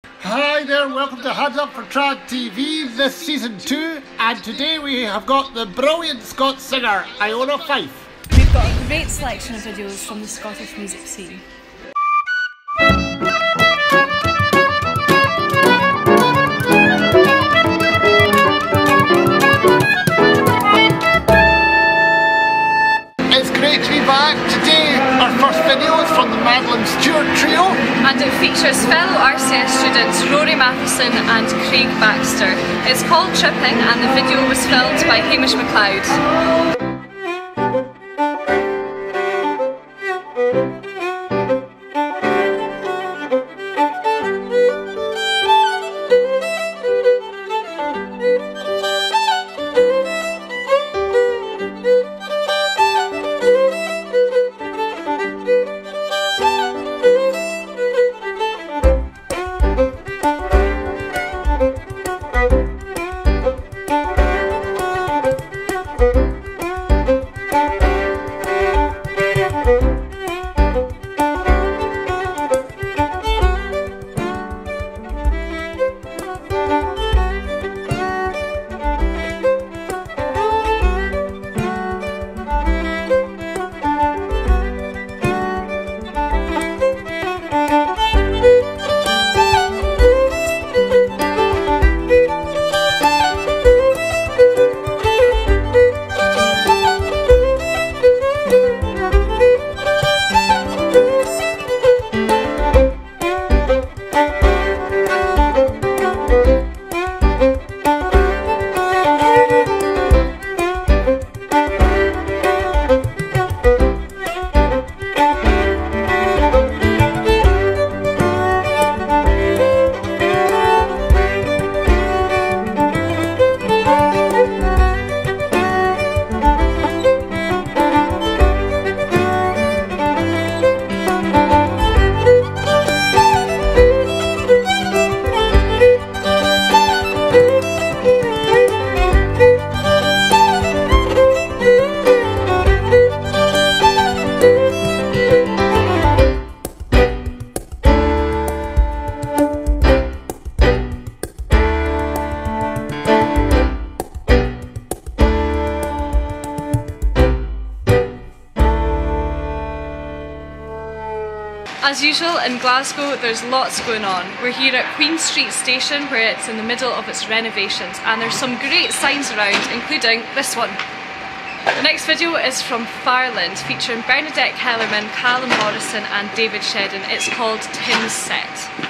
Hi there, welcome to Hands Up for Trad TV, this season 2, and today we have got the brilliant Scots singer, Iona Fyfe. We've got a great selection of videos from the Scottish music scene. It's great to be back. Today our first video is from the Madeleine Stewart Trio. And it features fellow RCS students Rory Matheson and Craig Baxter. It's called Tripping and the video was filmed by Hamish MacLeod. As usual in Glasgow, there's lots going on. We're here at Queen Street Station where it's in the middle of its renovations and there's some great signs around, including this one. The next video is from Farrland, featuring Bernadette Kellerman, Callum Morrison and David Shedden. It's called Tim's Set.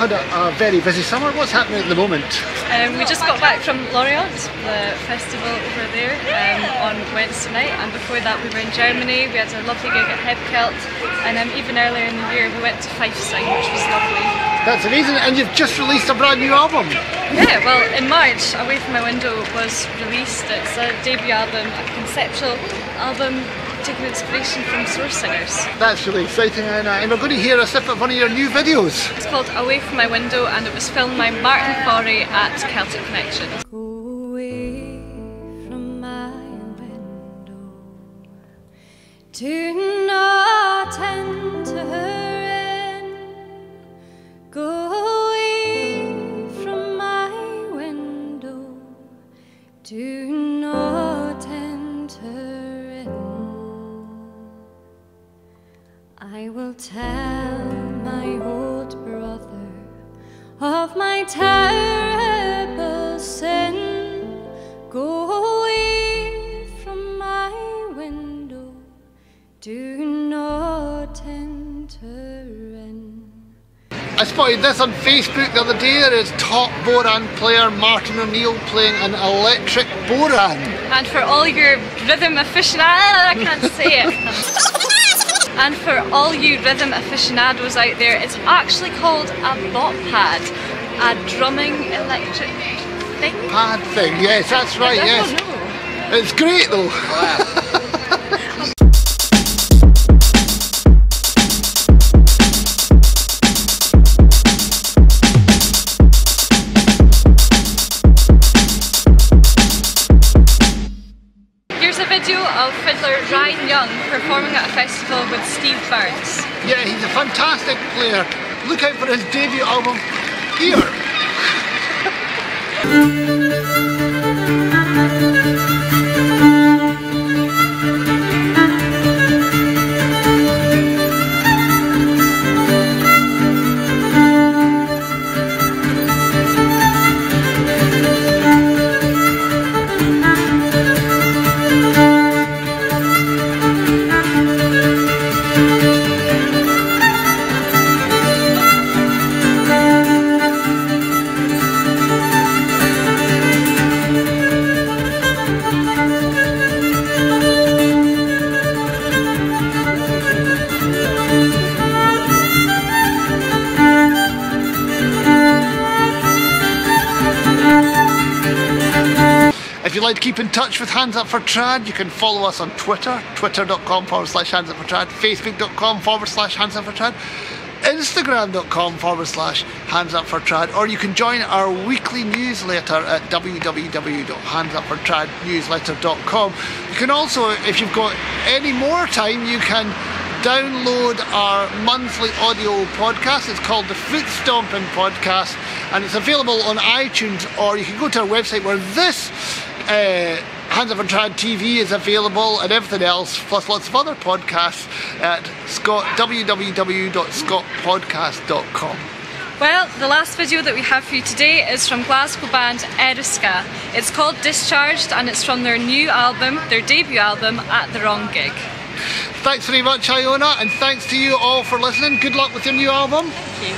had a very busy summer. What's happening at the moment? We just got back from Lorient, the festival over there, on Wednesday night, and before that we were in Germany. We had a lovely gig at Hebkelt, and even earlier in the year we went to Fyfe, which was lovely. That's amazing, and you've just released a brand new album. Yeah, well, in March, Away From My Window was released. It's a debut album, a conceptual album taking inspiration from source singers. That's really exciting, and we're going to hear a snippet of one of your new videos. It's called Away From My Window, and it was filmed by Martin Corey at Celtic Connection. Go away from my window, do not enter in. Go away from my window, do not enter in. I will tell my old brother of my terrible sin. Go away from my window, do not enter in. I spotted this on Facebook the other day. There is top bodhran player Martin O'Neill playing an electric bodhran. And for all your rhythm aficionados, I can't say it. And for all you rhythm aficionados out there, it's actually called a bop pad, a drumming electric thing. Pad thing, yes, that's right, yes. Know. It's great though. Here's a video of fiddler Ryan Young performing at a festival with Steve Byrnes. Yeah, he's a fantastic player. Look out for his debut album here. If you'd like to keep in touch with Hands Up for Trad, you can follow us on Twitter, twitter.com/handsupfortrad, facebook.com/handsupfortrad, instagram.com/handsupfortrad, or you can join our weekly newsletter at www.handsupfortradnewsletter.com. You can also, if you've got any more time, you can download our monthly audio podcast. It's called the Foot Stomping Podcast, and it's available on iTunes, or you can go to our website where this Hands Up for Trad TV is available, and everything else, plus lots of other podcasts at www.scottpodcast.com. Well, the last video that we have for you today is from Glasgow band Eriska. It's called Discharged, and it's from their new album, their debut album, At the Wrong Gig. Thanks very much, Iona, and thanks to you all for listening. Good luck with your new album. Thank you.